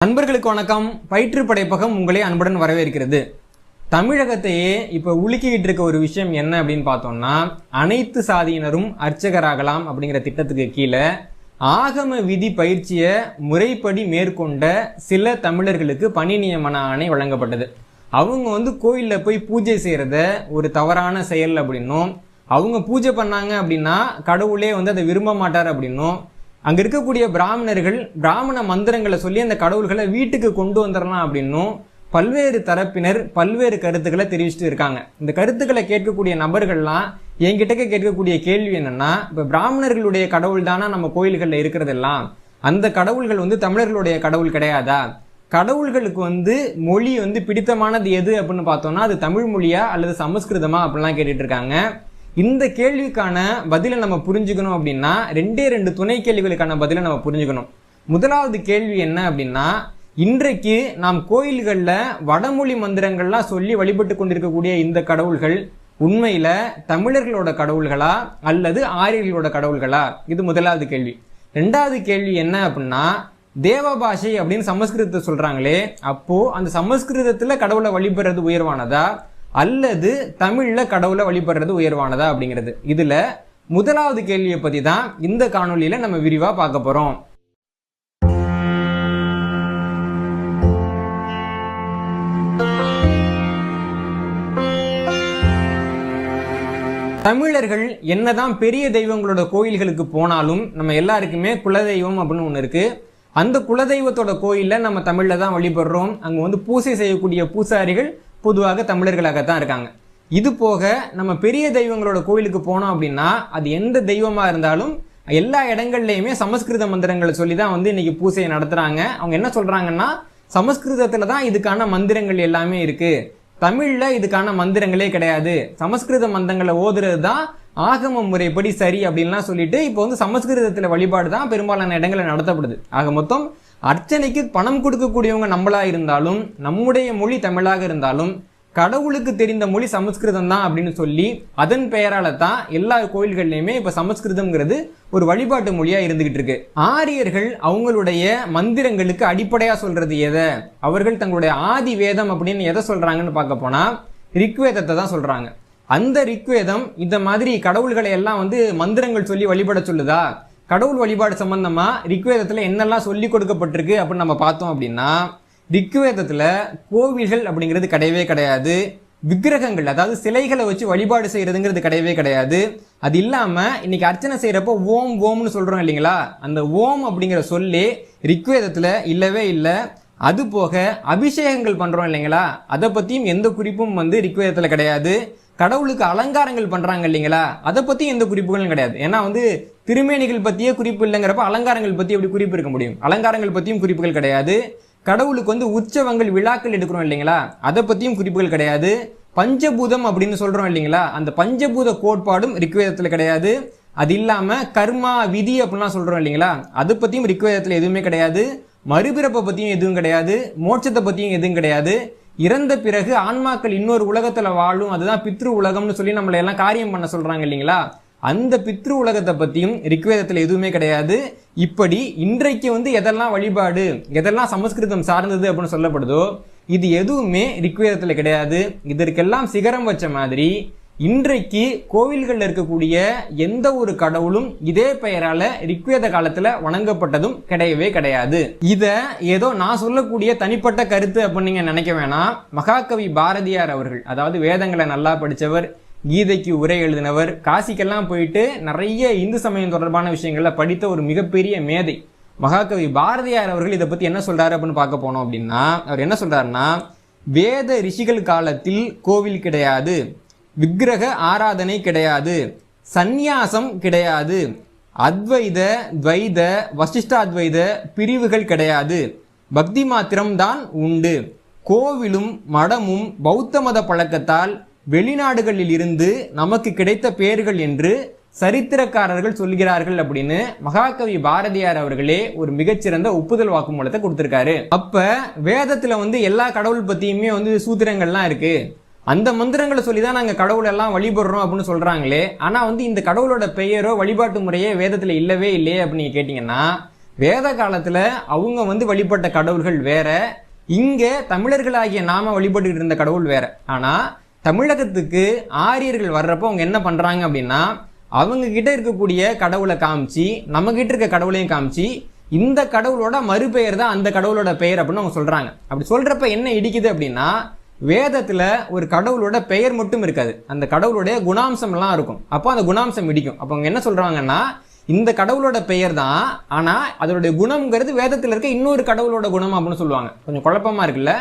நண்பர்களுக்கு வணக்கம். பயிற்று படைப்பகம் உங்களை அன்புடன் வரவேற்கிறது. தமிழகத்தையே இப்ப உலுக்கிட்டு இருக்க ஒரு விஷயம் என்ன அப்படின்னு பார்த்தோம்னா, அனைத்து சாதியினரும் அர்ச்சகராகலாம் அப்படிங்கிற திட்டத்துக்கு கீழே ஆகம விதி பயிற்சியை முறைப்படி மேற்கொண்ட சில தமிழர்களுக்கு பணி நியமன ஆணை வழங்கப்பட்டது. அவங்க கோயில்ல போய் பூஜை செய்யறத ஒரு தவறான செயல் அப்படின்னும், அவங்க பூஜை பண்ணாங்க அப்படின்னா கடவுளே அதை விரும்ப மாட்டார் அப்படின்னும், அங்க இருக்கக்கூடிய பிராமணர்கள் பிராமண மந்திரங்களை சொல்லி அந்த கடவுள்களை வீட்டுக்கு கொண்டு வந்துடலாம் அப்படின்னும் பல்வேறு தரப்பினர் பல்வேறு கருத்துக்களை தெரிவிச்சுட்டு இருக்காங்க. இந்த கருத்துக்களை கேட்கக்கூடிய நபர்கள்லாம் என்கிட்ட கேட்கக்கூடிய கேள்வி என்னன்னா, இப்ப பிராமணர்களுடைய கடவுள் தானா நம்ம கோயில்கள்ல இருக்கிறதெல்லாம், அந்த கடவுள்கள் தமிழர்களுடைய கடவுள் கிடையாதா? கடவுள்களுக்கு மொழி பிடித்தமானது எது அப்படின்னு பார்த்தோம்னா அது தமிழ் மொழியா அல்லது சமஸ்கிருதமா அப்படிலாம் கேட்டுட்டு இருக்காங்க. இந்த கேள்விக்கான பதிலை நம்ம புரிஞ்சுக்கணும் அப்படின்னா ரெண்டு துணை கேள்விகளுக்கான பதிலை நம்ம புரிஞ்சுக்கணும். முதலாவது கேள்வி என்ன அப்படின்னா, இன்றைக்கு நாம் கோயில்கள்ல வடமொழி மந்திரங்கள்லாம் சொல்லி வழிபட்டு கொண்டிருக்கக்கூடிய இந்த கடவுள்கள் உண்மையில தமிழர்களோட கடவுள்களா அல்லது ஆரியர்களோட கடவுள்களா? இது முதலாவது கேள்வி. ரெண்டாவது கேள்வி என்ன அப்படின்னா, தேவ பாஷை அப்படின்னு சமஸ்கிருதத்தை சொல்றாங்களே, அப்போ அந்த சமஸ்கிருதத்துல கடவுளை வழிபடுறது உயர்வானதா அல்லது தமிழ்ல கடவுளை வழிபடுறது உயர்வானதா அப்படிங்கிறது. இதுல முதலாவது கேள்வியை பத்தி தான் இந்த காணொலியில நம்ம விரிவா பார்க்க போறோம். தமிழர்கள் என்னதான் பெரிய தெய்வங்களோட கோயில்களுக்கு போனாலும் நம்ம எல்லாருக்குமே குலதெய்வம் அப்படின்னு ஒண்ணு இருக்கு. அந்த குலதெய்வத்தோட கோயில்ல நம்ம தமிழ்ல தான் வழிபடுறோம். அங்க பூசை செய்யக்கூடிய பூசாரிகள் பொதுவாக தமிழர்களாகத்தான் இருக்காங்க. இது போக நம்ம பெரிய தெய்வங்களோட கோயிலுக்கு போனோம் அப்படின்னா அது எந்த தெய்வமா இருந்தாலும் எல்லா இடங்கள்லயுமே சமஸ்கிருத மந்திரங்களை சொல்லிதான் இன்னைக்கு பூசையை நடத்துறாங்க. அவங்க என்ன சொல்றாங்கன்னா, சமஸ்கிருதத்துல தான் இதுக்கான மந்திரங்கள் எல்லாமே இருக்கு, தமிழ்ல இதுக்கான மந்திரங்களே கிடையாது, சமஸ்கிருத மந்திரங்களை ஓதுறது தான் ஆகம முறைப்படி சரி அப்படின்லாம் சொல்லிட்டு இப்போ சமஸ்கிருதத்துல வழிபாடு தான் பெரும்பாலான இடங்களில் நடத்தப்படுது. ஆக மொத்தம் அர்ச்சனைக்கு பணம் கொடுக்கக்கூடியவங்க நம்மளா இருந்தாலும் நம்முடைய மொழி தமிழாக இருந்தாலும் கடவுளுக்கு தெரிந்த மொழி சமஸ்கிருதம் தான் அப்படின்னு சொல்லி அதன் பெயரால தான் எல்லா கோயில்கள்லயுமே இப்ப சமஸ்கிருதம்ங்கிறது ஒரு வழிபாட்டு மொழியா இருந்துகிட்டு இருக்கு. ஆரியர்கள் அவங்களுடைய மந்திரங்களுக்கு அடிப்படையா சொல்றது எதை? அவர்கள் தங்களுடைய ஆதி வேதம் அப்படின்னு எதை சொல்றாங்கன்னு பார்க்க போனா ரிக்வேதத்தை தான் சொல்றாங்க. அந்த ரிக்வேதம் இந்த மாதிரி கடவுள்களை எல்லாம் மந்திரங்கள் சொல்லி வழிபட சொல்லுதா? கடவுள் வழிபாடு சம்பந்தமா ரிக்வேதத்துல என்னெல்லாம் சொல்லி கொடுக்கப்பட்டிருக்கு அப்படின்னு நம்ம பார்த்தோம் அப்படின்னா, ரிக்வேதத்துல கோவில்கள் அப்படிங்கிறது கிடையவே கிடையாது. விக்கிரகங்கள் அதாவது சிலைகளை வச்சு வழிபாடு செய்யறதுங்கிறது கிடையவே கிடையாது. அது இல்லாம இன்னைக்கு அர்ச்சனை செய்யறப்போ ஓம் ஓம்னு சொல்றோம் இல்லைங்களா, அந்த ஓம் அப்படிங்கிற சொல்லி ரிக்வேதத்துல இல்லவே இல்லை. அது போக அபிஷேகங்கள் பண்றோம் இல்லைங்களா, அதை பத்தியும் எந்த குறிப்பும் ரிக்வேதத்துல கிடையாது. கடவுளுக்கு அலங்காரங்கள் பண்றாங்க இல்லைங்களா, அதை பத்தி எந்த குறிப்புகளும் கிடையாது. ஏன்னா திருமேனிகள் பத்தியே குறிப்பு இல்லைங்கிறப்ப அலங்காரங்கள் பத்தி எப்படி குறிப்பு இருக்க முடியும்? அலங்காரங்கள் பத்தியும் குறிப்புகள் கிடையாது. கடவுளுக்கு உற்சவங்கள் விழாக்கள் எடுக்கிறோம் இல்லைங்களா, அதை பத்தியும் குறிப்புகள் கிடையாது. பஞ்சபூதம் அப்படின்னு சொல்றோம் இல்லைங்களா, அந்த பஞ்சபூத கோட்பாடும் ரிக்வேதத்துல கிடையாது. அது இல்லாம கர்மா விதி அப்படின்லாம் சொல்றோம் இல்லைங்களா, அதை பத்தியும் ரிக்வேதத்துல எதுவுமே கிடையாது. மறுபிறப்பை பத்தியும் எதுவும் கிடையாது. மோட்சத்தை பத்தியும் எதுவும் கிடையாது. இறந்த பிறகு ஆன்மாக்கள் இன்னொரு உலகத்துல வாழும், அதுதான் பித்ரு உலகம்னு சொல்லி நம்மளை எல்லாம் காரியம் பண்ண சொல்றாங்க இல்லைங்களா, அந்த பித்ரு உலகத்தை பத்தியும் ரிக்வேதத்துல எதுவுமே கிடையாது. இப்படி இன்றைக்கு எதெல்லாம் வழிபாடு எதெல்லாம் சமஸ்கிருதம் சார்ந்தது அப்படின்னு சொல்லப்படுதோ இது எதுவுமே ரிக்வேதத்துல கிடையாது. இதற்கெல்லாம் சிகரம் வச்ச மாதிரி இன்றைக்கு கோவில்கள்ல இருக்கக்கூடிய எந்த ஒரு கடவுளும் இதே பெயரால ரிக்வேத காலத்துல வணங்கப்பட்டதும் கிடையவே கிடையாது. இத ஏதோ நான் சொல்லக்கூடிய தனிப்பட்ட கருத்து அப்படின்னு நீங்க நினைக்க வேணாம். மகாகவி பாரதியார் அவர்கள், அதாவது வேதங்களை நல்லா படிச்சவர், கீதைக்கு உரை எழுதினவர், காசிக்கெல்லாம் போயிட்டு நிறைய இந்து சமயம் தொடர்பான விஷயங்கள்ல படித்த ஒரு மிகப்பெரிய மேதை மகாகவி பாரதியார் அவர்கள் இதை பத்தி என்ன சொல்றாரு அப்படின்னு பார்க்க போனோம் அப்படின்னா, அவர் என்ன சொல்றாருன்னா, வேத ரிஷிகள் காலத்தில் கோவில் கிடையாது, விக்கிரக ஆராதனை கிடையாது, சந்நியாசம் கிடையாது, அத்வைத துவைத வசிஷ்டாத்வைத பிரிவுகள் கிடையாது, பக்தி மாத்திரம் தான் உண்டு, கோவிலும் மடமும் பௌத்த மத பழக்கத்தால் வெளிநாடுகளில் இருந்து நமக்கு கிடைத்த பெயர்கள் என்று சரித்திரக்காரர்கள் சொல்கிறார்கள் அப்படின்னு மகாகவி பாரதியார் அவர்களே ஒரு மிகச்சிறந்த ஒப்புதல் வாக்குமூலத்தை கொடுத்திருக்காரு. அப்ப வேதத்துல எல்லா கடவுள் பத்தியுமே சூத்திரங்கள்லாம் இருக்கு, அந்த மந்திரங்களை சொல்லிதான் நாங்க கடவுள் எல்லாம் வழிபடுறோம் அப்படின்னு சொல்றாங்களே, ஆனா இந்த கடவுளோட பெயரோ வழிபாட்டு முறையே வேதத்துல இல்லவே இல்லையே அப்படின்னு கேட்டீங்கன்னா, வேத காலத்துல அவங்க வந்து வழிபட்ட கடவுள்கள் வேற, இங்க தமிழர்களாகிய நாம வழிபட்டு இருந்த கடவுள் வேற. ஆனா தமிழகத்துக்கு ஆரியர்கள் வர்றப்போ அவங்க என்ன பண்றாங்க அப்படின்னா, அவங்க கிட்ட இருக்கக்கூடிய கடவுளை காமிச்சு, நம்ம கிட்ட இருக்க கடவுளையும் காமிச்சு, இந்த கடவுளோட மறுபெயர் தான் அந்த கடவுளோட பெயர் அப்படின்னு அவங்க சொல்றாங்க. அப்படி சொல்றப்ப என்ன இடிக்குது அப்படின்னா, வேதத்துல ஒரு கடவுளோட பெயர் மட்டும் இருக்காது, அந்த கடவுளுடைய குணாம்சம் எல்லாம் இருக்கும். அப்போ அந்த குணாம்சம் இடிக்கும். அப்போ அவங்க என்ன சொல்றாங்கன்னா, இந்த கடவுளோட பெயர் தான், ஆனா அதோடைய குணம்ங்கிறது வேதத்துல இருக்க இன்னொரு கடவுளோட குணம் அப்படின்னு சொல்லுவாங்க. கொஞ்சம் குழப்பமா இருக்குல்ல?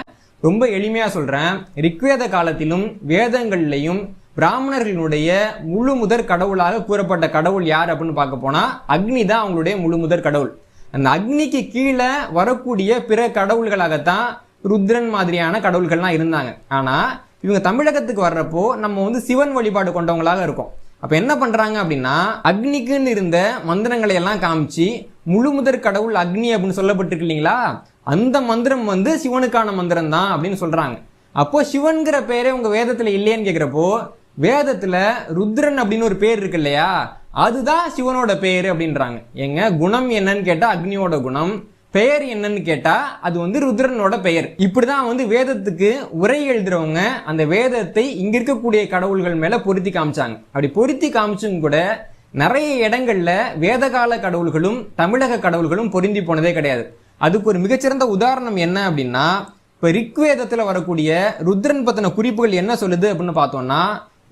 ரொம்ப எளிமையா சொல்றேன். ரிக்வேத காலத்திலும் வேதங்கள்லையும் பிராமணர்களுடைய முழு முதற் கடவுளாக கூறப்பட்ட கடவுள் யார் அப்படின்னு பார்க்க போனா அக்னி தான் அவங்களுடைய முழு முதற் கடவுள். அந்த அக்னிக்கு கீழே வரக்கூடிய பிற கடவுள்களாகத்தான் ருத்ரன் மாதிரியான கடவுள்கள்லாம் இருந்தாங்க. ஆனா இவங்க தமிழகத்துக்கு வர்றப்போ நம்ம வந்து சிவன் வழிபாடு கொண்டவங்களாக இருக்கும். அப்ப என்ன பண்றாங்க அப்படின்னா, அக்னிக்குன்னு இருந்த மந்திரங்களை எல்லாம் காமிச்சு, முழு முதற் கடவுள் அக்னி அப்படின்னு சொல்லப்பட்டிருக்கு இல்லைங்களா, அந்த மந்திரம் வந்து சிவனுக்கான மந்திரம் தான் அப்படின்னு சொல்றாங்க. அப்போ சிவன்கிற பேரே உங்க வேதத்துல இல்லையேன்னு கேக்குறப்போ, வேதத்துல ருத்ரன் அப்படின்னு ஒரு பேர் இருக்கு இல்லையா, அதுதான் சிவனோட பேரு அப்படின்றாங்க. எங்க குணம் என்னன்னு கேட்டா அக்னியோட குணம், பெயர் என்னன்னு கேட்டா அது வந்து ருத்ரனோட பெயர். இப்படிதான் வந்து வேதத்துக்கு உரை எழுதுறவங்க அந்த வேதத்தை இங்க இருக்கக்கூடிய கடவுள்கள் மேல பொருத்தி காமிச்சாங்க. அப்படி பொருத்தி காமிச்சும் கூட நிறைய இடங்கள்ல வேதகால கடவுள்களும் தமிழக கடவுள்களும் பொருந்தி போனதே கிடையாது. அதுக்கு ஒரு மிகச்சிறந்த உதாரணம் என்ன அப்படின்னா, இப்ப ரிக்வேதத்துல வரக்கூடிய ருத்ரன் பத்தின குறிப்புகள் என்ன சொல்லுது அப்படின்னு பார்த்தோம்னா,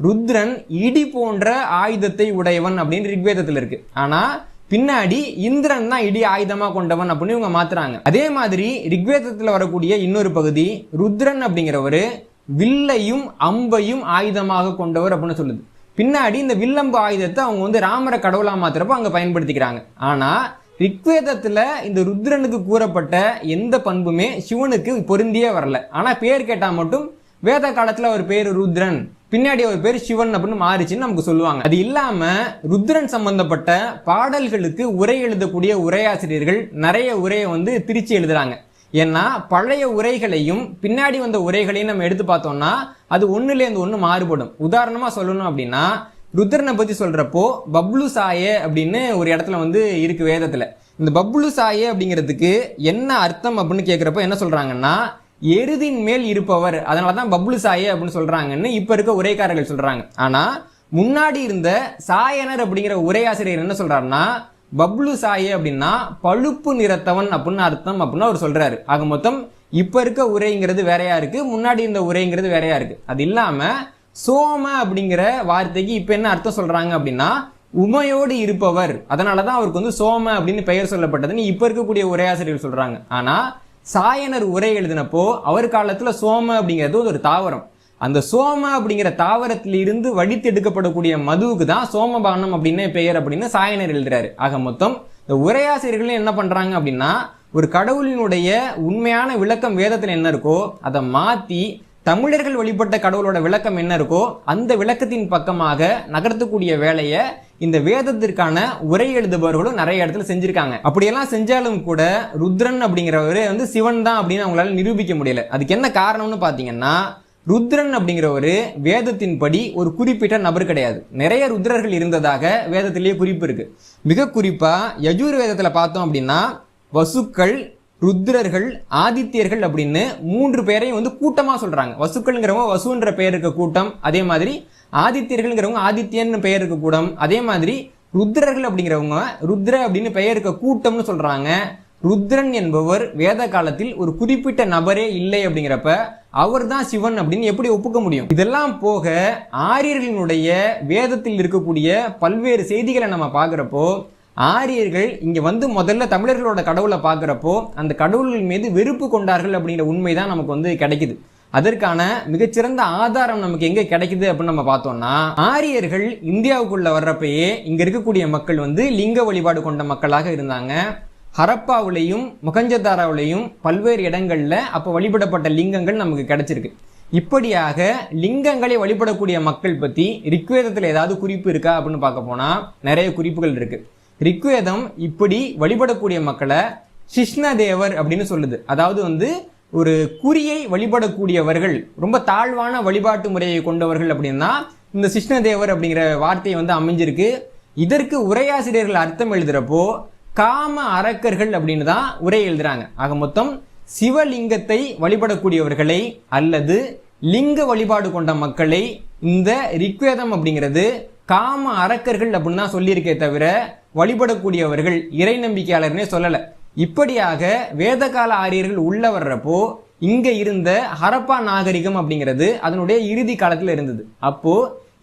ருத்ரன் இடி போன்ற ஆயுதத்தை உடையவன் அப்படின்னு ரிக்வேதத்துல இருக்கு. ஆனா பின்னாடி இந்திரன் தான் இடி ஆயுதமா கொண்டவன் அப்படின்னு இவங்க மாத்துறாங்க. அதே மாதிரி ரிக்வேதத்துல வரக்கூடிய இன்னொரு பகுதி, ருத்ரன் அப்படிங்கிறவரு வில்லையும் அம்பையும் ஆயுதமாக கொண்டவர் அப்படின்னு சொல்லுது. பின்னாடி இந்த வில்லம்பு ஆயுதத்தை அவங்க வந்து ராமரை கடவுளா மாத்துறப்ப அங்க பயன்படுத்திக்கிறாங்க. ஆனா ரிக்வேதத்துல இந்த ருத்ரனுக்கு கூறப்பட்ட எந்த பண்புமே சிவனுக்கு பொருந்தியே வரல. ஆனா பேர் கேட்டா மட்டும் வேத காலத்துல ஒரு பேரு ருத்ரன், பின்னாடி ஒரு பேர் சிவன் அப்படின்னு மாறிச்சுன்னு நமக்கு சொல்லுவாங்க. அது இல்லாம ருத்ரன் சம்பந்தப்பட்ட பாடல்களுக்கு உரை எழுதக்கூடிய உரையாசிரியர்கள் நிறைய உரையை வந்து பிரிச்சு எழுதுறாங்க. ஏன்னா பழைய உரைகளையும் பின்னாடி வந்த உரைகளையும் நம்ம எடுத்து பார்த்தோம்னா அது ஒண்ணுலேருந்து ஒண்ணு மாறுபடும். உதாரணமா சொல்லணும் அப்படின்னா, ருத்ரனை பத்தி சொல்றப்போ பப்ளு சாயே அப்படின்னு ஒரு இடத்துல வந்து இருக்கு வேதத்துல. இந்த பப்ளு சாயே அப்படிங்கிறதுக்கு என்ன அர்த்தம் அப்படின்னு கேட்கிறப்போ என்ன சொல்றாங்கன்னா, எருதின் மேல் இருப்பவர், அதனாலதான் பப்ளு சாயே அப்படின்னு சொல்றாங்கன்னு இப்ப இருக்க உரைக்காரர்கள் சொல்றாங்க. ஆனா முன்னாடி இருந்த சாயனர் அப்படிங்கிற உரையாசிரியர் என்ன சொல்றாருன்னா, பப்ளு சாயே அப்படின்னா பழுப்பு நிறத்தவன் அப்படின்னு அர்த்தம் அப்படின்னு அவர் சொல்றாரு. ஆக மொத்தம் இப்ப இருக்க உரைங்கிறது வேறையா இருக்கு, முன்னாடி இருந்த உரைங்கிறது வேறையா இருக்கு. அது இல்லாம சோம அப்படிங்கிற வார்த்தைக்கு இப்ப என்ன அர்த்தம் சொல்றாங்க அப்படின்னா, உமையோடு இருப்பவர், அதனாலதான் அவருக்கு வந்து சோம அப்படின்னு பெயர் சொல்லப்பட்டதுன்னு இப்ப இருக்கக்கூடிய உரையாசிரியர்கள் சொல்றாங்க. ஆனா சாயனர் உரை எழுதினப்போ அவர் காலத்துல சோம அப்படிங்கிறது ஒரு தாவரம். அந்த சோம அப்படிங்கிற தாவரத்தில இருந்து வடித்து எடுக்கப்படக்கூடிய மதுவுக்கு தான் சோமபானம் அப்படின்னு பெயர் அப்படின்னு சாயனர் எழுதுறாரு. ஆக மொத்தம் இந்த உரையாசிரியர்கள் என்ன பண்றாங்க அப்படின்னா, ஒரு கடவுளினுடைய உண்மையான விளக்கம் வேதத்துல என்ன இருக்கோ அதை மாத்தி தமிழர்கள் வழிபட்ட கடவுளோட விளக்கம் என்ன இருக்கோ அந்த விளக்கத்தின் பக்கமாக நகர்த்தக்கூடிய வேலையை இந்த வேதத்திற்கான உரை எழுதுபவர்களும் நிறைய இடத்துல செஞ்சிருக்காங்க. அப்படியெல்லாம் செஞ்சாலும் கூட ருத்ரன் அப்படிங்கிறவரு வந்து சிவன் தான் அப்படின்னு அவங்களால நிரூபிக்க முடியல. அதுக்கு என்ன காரணம்னு பாத்தீங்கன்னா, ருத்ரன் அப்படிங்கிறவரு வேதத்தின்படி ஒரு குறிப்பிட்ட நபர் கிடையாது. நிறைய ருத்ரர்கள் இருந்ததாக வேதத்திலேயே குறிப்பு இருக்கு. மிக குறிப்பா யஜூர் வேதத்துல பார்த்தோம் அப்படின்னா, வசுக்கள், ருத்ரர்கள், ஆதித்யர்கள் அப்படின்னு 3 பேரையும் வந்து கூட்டமா சொல்றாங்க. வசுக்கள்ங்கிறவங்க வசுன்ற பெயர் இருக்க கூட்டம், அதே மாதிரி ஆதித்யர்கள்ங்கிறவங்க ஆதித்யன்னு பெயர் இருக்க கூட்டம், அதே மாதிரி ருத்ரர்கள் அப்படிங்கிறவங்க ருத்ர அப்படின்னு பெயர் இருக்க கூட்டம்னு சொல்றாங்க. ருத்ரன் என்பவர் வேத காலத்தில் ஒரு குறிப்பிட்ட நபரே இல்லை அப்படிங்கிறப்ப அவர் தான் சிவன் அப்படின்னு எப்படி ஒப்புக்க முடியும்? இதெல்லாம் போக ஆரியர்களினுடைய வேதத்தில் இருக்கக்கூடிய பல்வேறு செய்திகளை நம்ம பாக்குறப்போ, ஆரியர்கள் இங்க வந்து முதல்ல தமிழர்களோட கடவுளை பாக்குறப்போ அந்த கடவுள்கள் மீது வெறுப்பு கொண்டார்கள் அப்படிங்கிற உண்மைதான் நமக்கு வந்து கிடைக்குது. அதற்கான மிகச்சிறந்த ஆதாரம் நமக்கு எங்க கிடைக்குது அப்படின்னு நம்ம பார்த்தோம்னா, ஆரியர்கள் இந்தியாவுக்குள்ள வர்றப்பயே இங்க இருக்கக்கூடிய மக்கள் வந்து லிங்க வழிபாடு கொண்ட மக்களாக இருந்தாங்க. ஹரப்பாவிலையும் மொகஞ்சதாராவிலையும் பல்வேறு இடங்கள்ல அப்ப வழிபடப்பட்ட லிங்கங்கள் நமக்கு கிடைச்சிருக்கு. இப்படியாக லிங்கங்களை வழிபடக்கூடிய மக்கள் பத்தி ரிக்வேதத்துல ஏதாவது குறிப்பு இருக்கா அப்படின்னு பார்க்க போனா நிறைய குறிப்புகள் இருக்கு. ரிக்வேதம் இப்படி வழிபடக்கூடிய மக்களை சிஷ்ணதேவர் அப்படின்னு சொல்லுது. அதாவது வந்து ஒரு குறியை வழிபடக்கூடியவர்கள், ரொம்ப தாழ்வான வழிபாட்டு முறையை கொண்டவர்கள் அப்படின்னா இந்த சிஷ்ணதேவர் அப்படிங்கிற வார்த்தையை வந்து அமைஞ்சிருக்கு. இதற்கு உரையாசிரியர்கள் அர்த்தம் எழுதுறப்போ காம அரக்கர்கள் அப்படின்னு தான் உரை எழுதுறாங்க. ஆக மொத்தம் சிவலிங்கத்தை வழிபடக்கூடியவர்களை அல்லது லிங்க வழிபாடு கொண்ட மக்களை இந்த ரிக்வேதம் அப்படிங்கிறது காம அரக்கர்கள் அப்படின்னு தான் சொல்லியிருக்கே தவிர வழிபடக்கூடியவர்கள் இறை நம்பிக்கையாளர்னே சொல்லல. இப்படியாக வேதகால ஆரியர்கள் உள்ள வர்றப்போ இங்க இருந்த ஹரப்பா நாகரிகம் அப்படிங்கிறது அதனுடைய இறுதி காலத்துல இருந்தது. அப்போ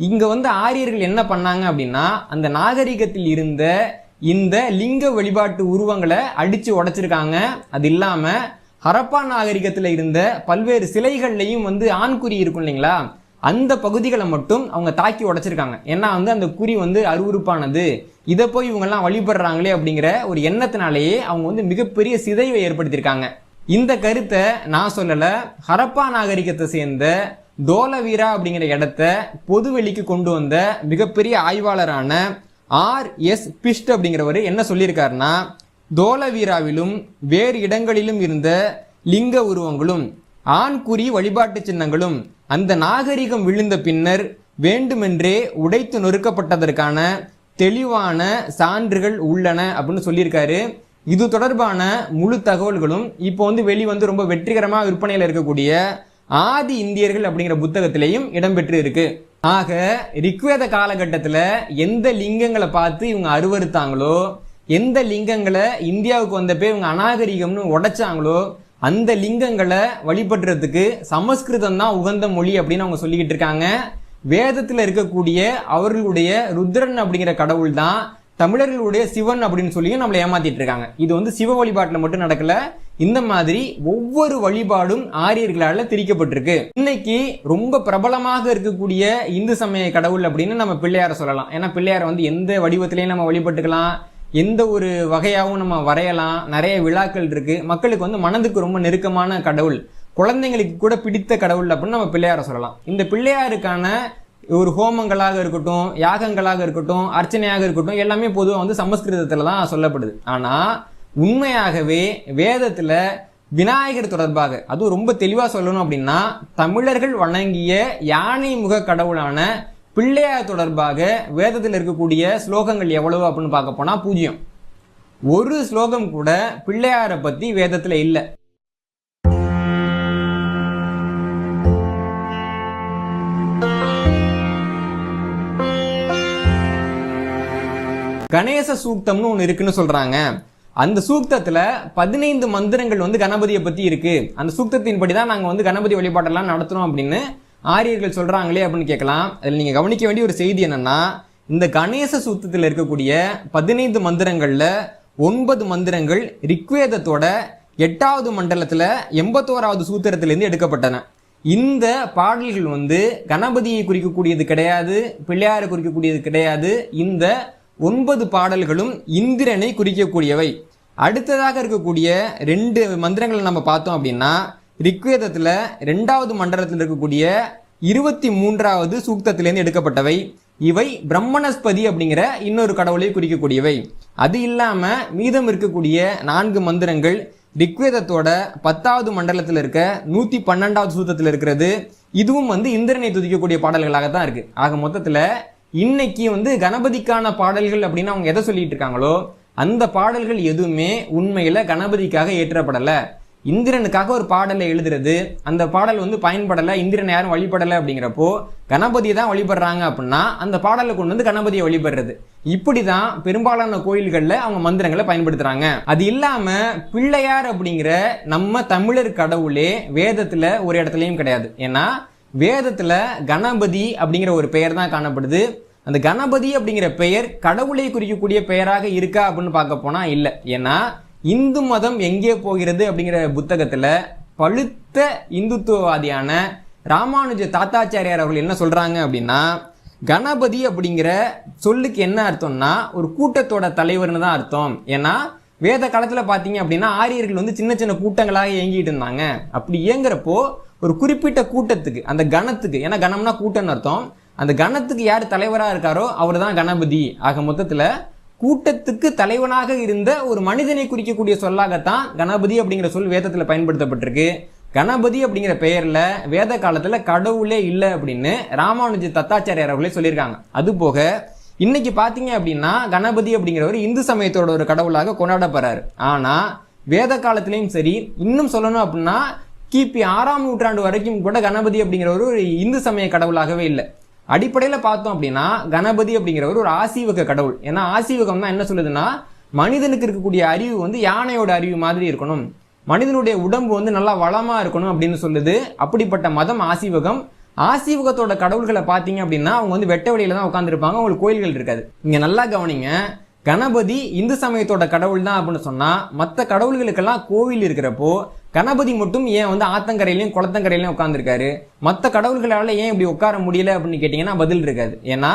இங்க ஆரியர்கள் என்ன பண்ணாங்க அப்படின்னா அந்த நாகரிகத்தில் இருந்த இந்த லிங்க வழிபாட்டு உருவங்களை அடிச்சு உடைச்சிருக்காங்க. அது இல்லாம ஹரப்பா நாகரிகத்துல இருந்த பல்வேறு சிலைகள்லையும் ஆண்குறி இருக்கும் இல்லைங்களா, அந்த பகுதிகளை மட்டும் அவங்க தாக்கி உடைச்சிருக்காங்க. ஏன்னா அந்த குறி அருவருப்பானது, இதை போய் இவங்கெல்லாம் வழிபடுறாங்களே அப்படிங்கிற ஒரு எண்ணத்தினாலேயே அவங்க மிகப்பெரிய சிதைவை ஏற்படுத்தியிருக்காங்க. இந்த கருத்தை நான் சொல்லல, ஹரப்பா நாகரிகத்தை சேர்ந்த தோலவீரா அப்படிங்கிற இடத்த பொதுவெளிக்கு கொண்டு வந்த மிகப்பெரிய ஆய்வாளரான R.S. பிஸ்ட் அப்படிங்கிறவர் என்ன சொல்லியிருக்காருன்னா, தோலவீராவிலும் வேறு இடங்களிலும் இருந்த லிங்க உருவங்களும் ஆண்குறி வழிபாட்டு சின்னங்களும் அந்த நாகரிகம் விழுந்த பின்னர் வேண்டுமென்றே உடைத்து நொறுக்கப்பட்டதற்கான தெளிவான சான்றுகள் உள்ளன அப்படின்னு சொல்லியிருக்காரு. இது தொடர்பான முழு தகவல்களும் இப்போ வெளிவந்து ரொம்ப வெற்றிகரமாக விற்பனையில் இருக்கக்கூடிய ஆதி இந்தியர்கள் அப்படிங்கிற புத்தகத்திலையும் இடம்பெற்று இருக்கு. ஆக ரிக்வேத காலகட்டத்தில் எந்த லிங்கங்களை பார்த்து இவங்க அருவறுத்தாங்களோ, எந்த லிங்கங்களை இந்தியாவுக்கு வந்தப்போ இவங்க அநாகரிகம்னு உடைச்சாங்களோ, அந்த லிங்கங்களை வழிபடுறதுக்கு சமஸ்கிருதம் தான் உகந்த மொழி அப்படின்னு அவங்க சொல்லிக்கிட்டு இருக்காங்க. வேதத்தில் இருக்கக்கூடிய அவர்களுடைய ருத்ரன் அப்படிங்கிற கடவுள் தான் தமிழர்களுடைய சிவன் அப்படின்னு சொல்லியும் நம்மளை ஏமாத்திட்டு இருக்காங்க. இது சிவ வழிபாட்டில் மட்டும் நடக்கல, இந்த மாதிரி ஒவ்வொரு வழிபாடும் ஆரியர்களால திரிக்கப்பட்டிருக்கு. இன்னைக்கு ரொம்ப பிரபலமாக இருக்கக்கூடிய இந்து சமய கடவுள் அப்படின்னு நம்ம பிள்ளையார சொல்லலாம். ஏன்னா பிள்ளையார எந்த வடிவத்திலையும் நம்ம வழிபட்டுக்கலாம், எந்த ஒரு வகையாகவும் நம்ம வரையலாம். நிறைய விழாக்கள் இருக்கு. மக்களுக்கு மனதுக்கு ரொம்ப நெருக்கமான கடவுள், குழந்தைங்களுக்கு கூட பிடித்த கடவுள் அப்படின்னு நம்ம பிள்ளையார சொல்லலாம். இந்த பிள்ளையாருக்கான ஒரு ஹோமங்களாக இருக்கட்டும், யாகங்களாக இருக்கட்டும், அர்ச்சனையாக இருக்கட்டும், எல்லாமே பொதுவாக சமஸ்கிருதத்துல தான் சொல்லப்படுது. ஆனா உண்மையாகவே வேதத்துல விநாயகர் தொடர்பாக அதுவும் ரொம்ப தெளிவா சொல்லணும் அப்படின்னா, தமிழர்கள் வணங்கிய யானை முக கடவுளான பிள்ளையார் தொடர்பாக வேதத்தில் இருக்கக்கூடிய ஸ்லோகங்கள் எவ்வளவு அப்படின்னு பார்க்க போனா 0. ஒரு ஸ்லோகம் கூட பிள்ளையாரை பத்தி வேதத்துல இல்லை. கணேச சூக்தம்னு ஒன்று இருக்குன்னு சொல்றாங்க. அந்த சூக்தத்துல 15 மந்திரங்கள் கணபதியை பத்தி இருக்கு. அந்த சூக்தத்தின் படிதான் நாங்க கணபதி வழிபாட்டெல்லாம் நடத்துறோம் அப்படின்னு ஆரியர்கள் சொல்றாங்களே அப்படின்னு கேட்கலாம். அதில் நீங்க கவனிக்க வேண்டிய ஒரு செய்தி என்னன்னா, இந்த கணேச சூக்தத்தில் இருக்கக்கூடிய 15 மந்திரங்கள்ல 9 மந்திரங்கள் ரிக்வேதத்தோட 8வது மண்டலத்துல 81வது சூத்திரத்திலிருந்து எடுக்கப்பட்டன. இந்த பாடல்கள் கணபதியை குறிக்கக்கூடியது கிடையாது, பிள்ளையாரை குறிக்கக்கூடியது கிடையாது. இந்த 9 பாடல்களும் இந்திரனை குறிக்கக்கூடியவை. அடுத்ததாக இருக்கக்கூடிய 2 மந்திரங்களை நம்ம பார்த்தோம் அப்படின்னா, ரிக்வேதத்துல 2வது மண்டலத்தில் இருக்கக்கூடிய 23வது சூக்தத்திலிருந்து எடுக்கப்பட்டவை. இவை பிரம்மணஸ்பதி அப்படிங்கிற இன்னொரு கடவுளை குறிக்கக்கூடியவை. அது இல்லாம மீதம் இருக்கக்கூடிய 4 மந்திரங்கள் ரிக்வேதத்தோட 10வது மண்டலத்தில் இருக்க 112வது சூத்திரத்தில் இருக்கிறது. இதுவும் இந்திரனை துதிக்கக்கூடிய பாடல்களாக தான் இருக்கு. ஆக மொத்தத்துல இன்னைக்கு கணபதிக்கான பாடல்கள் அப்படின்னு அவங்க எதை சொல்லிட்டு இருக்காங்களோ, அந்த பாடல்கள் எதுவுமே உண்மையில கணபதிக்காக ஏற்றப்படல. இந்திரனுக்காக ஒரு பாடலை எழுதுறது, அந்த பாடல் பயன்படல, இந்திரன் யாரும் வழிபடல அப்படிங்கிறப்போ கணபதியை தான் வழிபடுறாங்க அப்படின்னா அந்த பாடலை கொண்டு கணபதியை வழிபடுறது. இப்படிதான் பெரும்பாலான கோயில்கள்ல அவங்க மந்திரங்களை பயன்படுத்துறாங்க. அது இல்லாம பிள்ளையார் அப்படிங்கிற நம்ம தமிழர் கடவுளே வேதத்துல ஒரு இடத்துலயும் கிடையாது. ஏன்னா வேதத்துல கணபதி அப்படிங்கிற ஒரு பெயர் தான் காணப்படுது. அந்த கணபதி அப்படிங்கிற பெயர் கடவுளை குறிக்கக்கூடிய பெயராக இருக்கா அப்படின்னு பார்க்க போனா இல்ல. ஏன்னா இந்து மதம் எங்கே போகிறது அப்படிங்கிற புத்தகத்துல பழுத்த இந்துத்துவவாதியான ராமானுஜ தாத்தாச்சாரியார் அவர்கள் என்ன சொல்றாங்க அப்படின்னா, கணபதி அப்படிங்கிற சொல்லுக்கு என்ன அர்த்தம்னா ஒரு கூட்டத்தோட தலைவர்னு தான் அர்த்தம். ஏன்னா வேத காலத்துல பாத்தீங்க அப்படின்னா ஆரியர்கள் சின்ன சின்ன கூட்டங்களாக இயங்கிட்டு இருந்தாங்க. அப்படி இயங்குறப்போ ஒரு குறிப்பிட்ட கூட்டத்துக்கு, அந்த கணத்துக்கு, ஏன்னா கணம்னா கூட்டம்னு அர்த்தம், அந்த கணத்துக்கு யார் தலைவரா இருக்காரோ அவர் தான் கணபதி. ஆக மொத்தத்துல கூட்டத்துக்கு தலைவனாக இருந்த ஒரு மனிதனை குறிக்கக்கூடிய சொல்லாகத்தான் கணபதி அப்படிங்கிற சொல் வேதத்துல பயன்படுத்தப்பட்டிருக்கு. கணபதி அப்படிங்கிற பெயர்ல வேத காலத்துல கடவுளே இல்லை அப்படின்னு ராமானுஜ தத்தாச்சாரியார் அவர்களே சொல்லியிருக்காங்க. அது போக இன்னைக்கு பாத்தீங்க அப்படின்னா கணபதி அப்படிங்கிறவர் இந்து சமயத்தோட ஒரு கடவுளாக கொண்டாடப்படுறாரு. ஆனா வேத காலத்திலையும் சரி, இன்னும் சொல்லணும் அப்படின்னா கிபி 6ஆம் நூற்றாண்டு வரைக்கும் கூட கணபதி அப்படிங்கிறவர் ஒரு இந்து சமய கடவுளாகவே இல்லை. அடிப்படையில பார்த்தோம் அப்படின்னா கணபதி அப்படிங்கிறவர் ஒரு ஆசீவக கடவுள். ஏன்னா ஆசீவகம் தான் என்ன சொல்லுதுன்னா, மனிதனுக்கு இருக்கக்கூடிய அறிவு வந்து யானையோட அறிவு மாதிரி இருக்கணும், மனிதனுடைய உடம்பு வந்து நல்லா வளமா இருக்கணும் அப்படின்னு சொல்லுது. அப்படிப்பட்ட மதம் ஆசீவகம். ஆசீவகத்தோட கடவுள்களை பார்த்தீங்க அப்படின்னா அவங்க வந்து வெட்ட வெளியில தான் உட்காந்துருப்பாங்க, அவங்களுக்கு கோயில்கள் இருக்காது. இங்க நல்லா கவனிங்க, கணபதி இந்து சமயத்தோட கடவுள் தான் அப்படின்னு சொன்னா மற்ற கடவுள்களுக்கெல்லாம் கோவில் இருக்கிறப்போ கணபதி மட்டும் ஏன் வந்து ஆத்தங்கரையிலையும் குளத்தங்கரையிலையும் உட்காந்துருக்காரு, மற்ற கடவுள்களால ஏன் இப்படி உட்கார முடியல அப்படின்னு கேட்டீங்கன்னா பதில் இருக்காது. ஏன்னா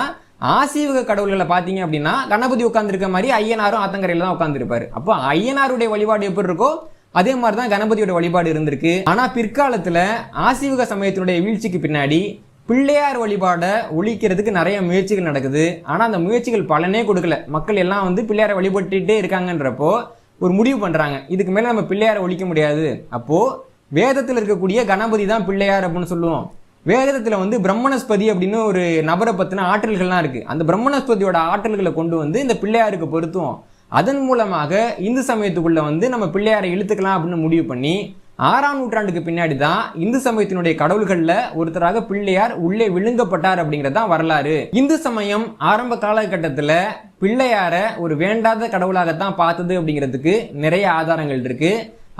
ஆசீவக கடவுள்களை பார்த்தீங்க அப்படின்னா கணபதி உட்காந்துருக்க மாதிரி ஐயனாரும் ஆத்தங்கரையில தான் உட்காந்துருப்பாரு. அப்போ ஐயனாருடைய வழிபாடு எப்படி இருக்கோ அதே மாதிரிதான் கணபதியோட வழிபாடு இருந்திருக்கு. ஆனா பிற்காலத்துல ஆசீவக சமயத்தினுடைய வீழ்ச்சிக்கு பின்னாடி பிள்ளையார் வழிபாடை ஒழிக்கிறதுக்கு நிறைய முயற்சிகள் நடக்குது. ஆனா அந்த முயற்சிகள் பலனே கொடுக்கல. மக்கள் எல்லாம் வந்து பிள்ளையாரை வழிபட்டுட்டே இருக்காங்கன்றப்போ ஒரு முடிவு பண்றாங்க, இதுக்கு மேல நம்ம பிள்ளையாரை ஒழிக்க முடியாது. அப்போ வேதத்தில் இருக்கக்கூடிய கணபதி தான் பிள்ளையார் அப்படின்னு சொல்லுவோம். வேதத்துல வந்து பிரம்மணஸ்பதி அப்படின்னு ஒரு நபரை பத்தின ஆற்றல்கள்லாம் இருக்கு. அந்த பிரம்மணஸ்பதியோட ஆற்றல்களை கொண்டு வந்து இந்த பிள்ளையாருக்கு பொருத்துவோம். அதன் மூலமாக இந்து சமயத்துக்குள்ள வந்து நம்ம பிள்ளையாரை இழுத்துக்கலாம் அப்படின்னு முடிவு பண்ணி 6ஆம் நூற்றாண்டுக்கு பின்னாடி தான் இந்து சமயத்தினுடைய கடவுள்கள்ல ஒருத்தராக பிள்ளையார் உள்ளே விழுங்கப்பட்டார் அப்படிங்கறதான் வரலாறு. இந்து சமயம் ஆரம்ப காலகட்டத்துல பிள்ளையார ஒரு வேண்டாத கடவுளாகத்தான் பார்த்தது அப்படிங்கிறதுக்கு நிறைய ஆதாரங்கள் இருக்கு.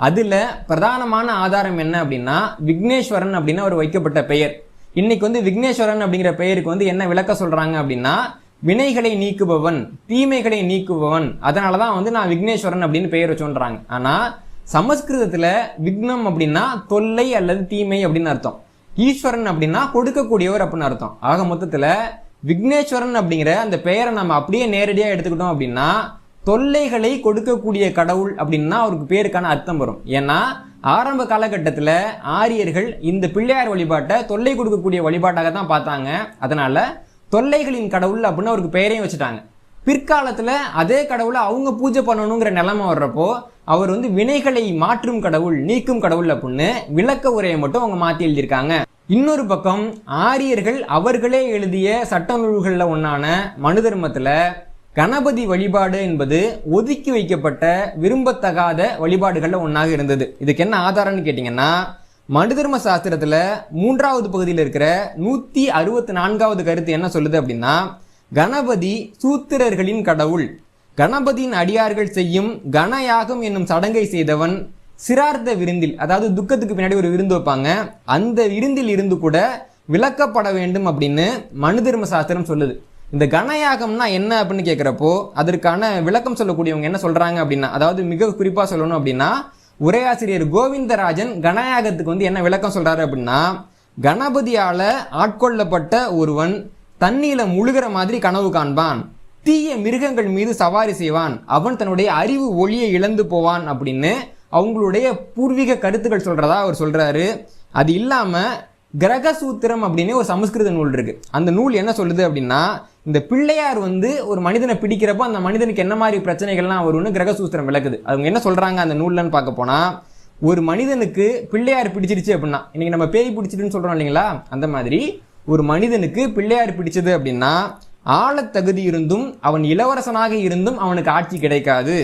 அதுல பிரதானமான ஆதாரம் என்ன அப்படின்னா விக்னேஸ்வரன் அப்படின்னு அவர் வைக்கப்பட்ட பெயர். இன்னைக்கு வந்து விக்னேஸ்வரன் அப்படிங்கிற பெயருக்கு வந்து என்ன விளக்க சொல்றாங்க அப்படின்னா வினைகளை நீக்குபவன், தீமைகளை நீக்குபவன், அதனாலதான் வந்து நான் விக்னேஸ்வரன் அப்படின்னு பெயர் வச்சோன்றாங்க. ஆனா சமஸ்கிருதத்துல விக்னம் அப்படின்னா தொல்லை அல்லது தீமை அப்படின்னு அர்த்தம், ஈஸ்வரன் அப்படின்னா கொடுக்கக்கூடியவர் அப்படின்னு அர்த்தம். ஆக மொத்தத்துல விக்னேஸ்வரன் அப்படிங்கிற அந்த பெயரை நம்ம அப்படியே நேரடியா எடுத்துக்கிட்டோம் அப்படின்னா தொல்லைகளை கொடுக்கக்கூடிய கடவுள் அப்படின்னா அவருக்கு பேருக்கான அர்த்தம் வரும். ஏன்னா ஆரம்ப காலகட்டத்துல ஆரியர்கள் இந்த பிள்ளையார் வழிபாட்டை தொல்லை கொடுக்கக்கூடிய வழிபாட்டாக தான் பார்த்தாங்க. அதனால தொல்லைகளின் கடவுள் அப்படின்னு அவருக்கு பெயரையும் வச்சுட்டாங்க. பிற்காலத்துல அதே கடவுளை அவங்க பூஜை பண்ணணுங்கிற நிலைமை வர்றப்போ அவர் வந்து வினைகளை மாற்றும் கடவுள், நீக்கும் கடவுள் அப்படின்னு விளக்க உரையை மட்டும் அவங்க மாத்தி எழுதியிருக்காங்க. இன்னொரு பக்கம் ஆரியர்கள் அவர்களே எழுதிய சட்ட நூல்கள்ல ஒன்னான மனு தர்மத்துல கணபதி வழிபாடு என்பது ஒதுக்கி வைக்கப்பட்ட விரும்பத்தகாத வழிபாடுகள்ல ஒன்னாக இருந்தது. இதுக்கு என்ன ஆதாரம்னு கேட்டீங்கன்னா மனு தர்ம சாஸ்திரத்துல 3வது பகுதியில் இருக்கிற 164வது கருத்து என்ன சொல்லுது அப்படின்னா கணபதி சூத்திரர்களின் கடவுள், கணபதியின் அடியார்கள் செய்யும் கணயாகம் என்னும் சடங்கை செய்தவன் சிரார்த்த விருந்தில், அதாவது துக்கத்துக்கு பின்னாடி ஒரு விருந்து வைப்பாங்க, அந்த விருந்தில் இருந்து கூட விலக்கப்பட வேண்டும் அப்படின்னு மனு தர்ம சாஸ்திரம் சொல்லுது. இந்த கணயாகம்னா என்ன அப்படின்னு கேட்கிறப்போ அதற்கான விளக்கம் சொல்லக்கூடியவங்க என்ன சொல்றாங்க அப்படின்னா, அதாவது மிக குறிப்பா சொல்லணும் அப்படின்னா உரையாசிரியர் கோவிந்தராஜன் கணயாகத்துக்கு வந்து என்ன விளக்கம் சொல்றாரு அப்படின்னா கணபதியால ஆட்கொள்ளப்பட்ட ஒருவன் தண்ணீல முழுகிற மாதிரி கனவு காண்பான், தீய மிருகங்கள் மீது சவாரி செய்வான், அவன் தன்னுடைய அறிவு ஒளியை இழந்து போவான் அப்படின்னு அவங்களுடைய பூர்வீக கருத்துக்கள் சொல்றதா அவர் சொல்றாரு. அது இல்லாம கிரகசூத்திரம் அப்படின்னு ஒரு சமஸ்கிருத நூல் இருக்கு. அந்த நூல் என்ன சொல்லுது அப்படின்னா இந்த பிள்ளையார் வந்து ஒரு மனிதனை பிடிக்கிறப்போ அந்த மனிதனுக்கு என்ன மாதிரி பிரச்சனைகள்லாம் வரும்னு கிரகசூத்திரம் விளக்குது. அவங்க என்ன சொல்றாங்க அந்த நூல்லன்னு பார்க்க போனா ஒரு மனிதனுக்கு பிள்ளையார் பிடிச்சிருச்சு அப்படின்னா, இன்னைக்கு நம்ம பேய் பிடிச்சிட்டுன்னு சொல்றோம் இல்லைங்களா, அந்த மாதிரி ஒரு மனிதனுக்கு பிள்ளையார் பிடிச்சது அப்படின்னா ஆளத்தகுதி இருந்தும் அவன் இளவரசனாக இருந்தும் அவனுக்கு ஆட்சி கிடைக்காது,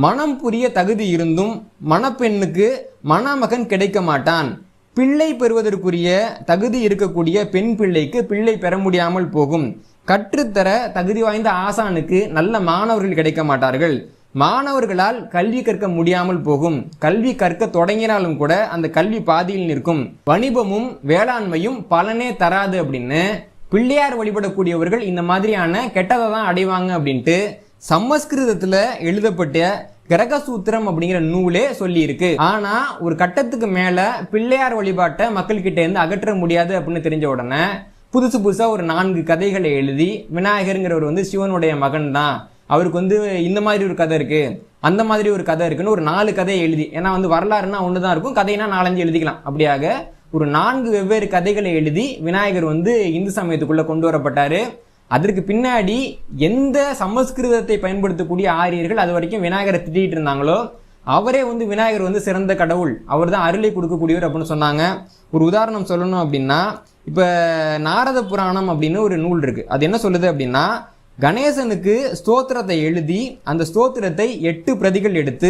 மனம் புரிய தகுதி இருந்தும் மணப்பெண்ணுக்கு மணமகன் கிடைக்க மாட்டான், பிள்ளை பெறுவதற்குரிய தகுதி இருக்கக்கூடிய பெண் பிள்ளைக்கு பிள்ளை பெற முடியாமல் போகும், கற்றுத்தர தகுதி வாய்ந்த ஆசானுக்கு நல்ல மாணவர்கள் கிடைக்க மாட்டார்கள், மாணவர்களால் கல்வி கற்க முடியாமல் போகும், கல்வி கற்க தொடங்கினாலும் கூட அந்த கல்வி பாதியில் நிற்கும், வணிபமும் வேளாண்மையும் பலனே தராது அப்படின்னு பிள்ளையார் வழிபடக்கூடியவர்கள் இந்த மாதிரியான கெட்டதை தான் அடைவாங்க அப்படின்ட்டு சமஸ்கிருதத்துல எழுதப்பட்ட கிரகசூத்திரம் அப்படிங்கிற நூலே சொல்லி இருக்கு. ஆனா ஒரு கட்டத்துக்கு மேல பிள்ளையார் வழிபாட்டை மக்கள் கிட்ட இருந்து அகற்ற முடியாது அப்படின்னு தெரிஞ்ச உடனே புதுசா ஒரு 4 கதைகளை எழுதி விநாயகருங்கிறவர் வந்து சிவனுடைய மகன் தான், அவருக்கு வந்து இந்த மாதிரி ஒரு கதை இருக்கு, அந்த மாதிரி ஒரு கதை இருக்குன்னு ஒரு 4 கதையை எழுதி, ஏன்னா வந்து வரலாறுனா ஒண்ணுதான் இருக்கும், கதைனா 4-5 எழுதிக்கலாம், அப்படியாக ஒரு 4 வெவ்வேறு கதைகளை எழுதி விநாயகர் வந்து இந்து சமயத்துக்குள்ள கொண்டு வரப்பட்டாரு. அதற்கு பின்னாடி எந்த சமஸ்கிருதத்தை பயன்படுத்தக்கூடிய ஆரியர்கள் அது வரைக்கும் விநாயகரை திட்டிட்டு இருந்தாங்களோ அவரே வந்து விநாயகர் வந்து சிறந்த கடவுள், அவர் தான் அருளை கொடுக்கக்கூடியவர் அப்படின்னு சொன்னாங்க. ஒரு உதாரணம் சொல்லணும் அப்படின்னா இப்ப நாரத புராணம் அப்படின்னு ஒரு நூல் இருக்கு. அது என்ன சொல்லுது அப்படின்னா கணேசனுக்கு ஸ்தோத்திரத்தை எழுதி அந்த ஸ்தோத்திரத்தை 8 பிரதிகள் எடுத்து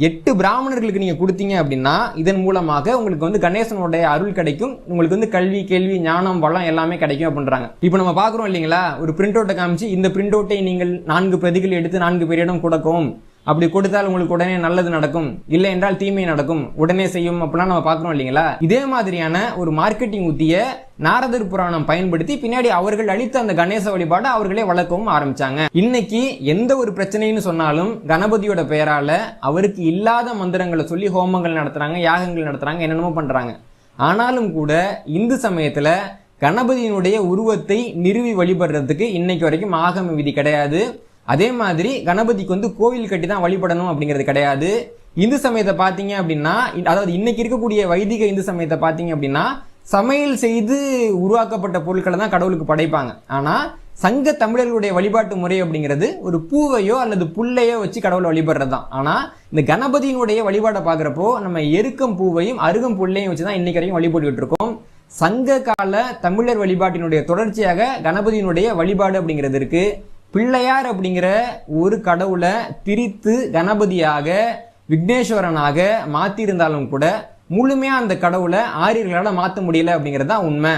8 பிராமணர்களுக்கு நீங்க கொடுத்தீங்க அப்படின்னா இதன் மூலமாக உங்களுக்கு வந்து கணேசனுடைய அருள் கிடைக்கும், உங்களுக்கு வந்து கல்வி, கேள்வி, ஞானம், வளம் எல்லாமே கிடைக்கும் அப்படின்றாங்க. இப்போ நம்ம பாக்குறோம் இல்லைங்களா, ஒரு பிரிண்ட் அவுட்டை காமிச்சு இந்த பிரிண்ட் அவுட்டை நீங்கள் 4 பிரதிகள் எடுத்து 4 பேரிடம் கொடுக்கவும், அப்படி கொடுத்தால் உங்களுக்கு உடனே நல்லது நடக்கும், இல்லை என்றால் தீமை நடக்கும், உடனே செய்யும் அப்படிலாம் நம்ம பார்க்கிறோம் இல்லைங்களா. இதே மாதிரியான ஒரு மார்க்கெட்டிங் உத்திய நாரதர் புராணம் பயன்படுத்தி பின்னாடி அவர்கள் அளித்த அந்த கணேச வழிபாடு அவர்களே வளர்க்கவும் ஆரம்பிச்சாங்க. இன்னைக்கு எந்த ஒரு பிரச்சனைன்னு சொன்னாலும் கணபதியோட பெயரால அவருக்கு இல்லாத மந்திரங்களை சொல்லி ஹோமங்கள் நடத்துறாங்க, யாகங்கள் நடத்துறாங்க, என்னென்னமோ பண்றாங்க. ஆனாலும் கூட இந்து சமயத்துல கணபதியினுடைய உருவத்தை நிறுவி வழிபடுறதுக்கு இன்னைக்கு வரைக்கும் ஆகம விதி கிடையாது. அதே மாதிரி கணபதிக்கு வந்து கோவில் கட்டி தான் வழிபடணும் அப்படிங்கிறது கிடையாது. இந்து சமயத்தை பார்த்தீங்க அப்படின்னா, அதாவது இன்னைக்கு இருக்கக்கூடிய வைதிக இந்து சமயத்தை பார்த்தீங்க அப்படின்னா, சமையல் செய்து உருவாக்கப்பட்ட பொருட்களை தான் கடவுளுக்கு படைப்பாங்க. ஆனா சங்க தமிழர்களுடைய வழிபாட்டு முறை அப்படிங்கிறது ஒரு பூவையோ அல்லது புல்லையோ வச்சு கடவுளை வழிபடுறது தான். ஆனா இந்த கணபதியினுடைய வழிபாட்டை பார்க்குறப்போ நம்ம எருக்கம் பூவையும் அருகம் புல்லையும் வச்சுதான் இன்னைக்கு வரைக்கும் வழிபட்டுக்கிட்டு இருக்கோம். சங்க கால தமிழர் வழிபாட்டினுடைய தொடர்ச்சியாக கணபதியினுடைய வழிபாடு அப்படிங்கிறது இருக்கு. பிள்ளையார் அப்படிங்கிற ஒரு கடவுளை பிரித்து கணபதியாக, விக்னேஸ்வரனாக மாத்தி இருந்தாலும் கூட முழுமையா அந்த கடவுளை ஆரியர்களால மாற்ற முடியல அப்படிங்கிறது தான் உண்மை.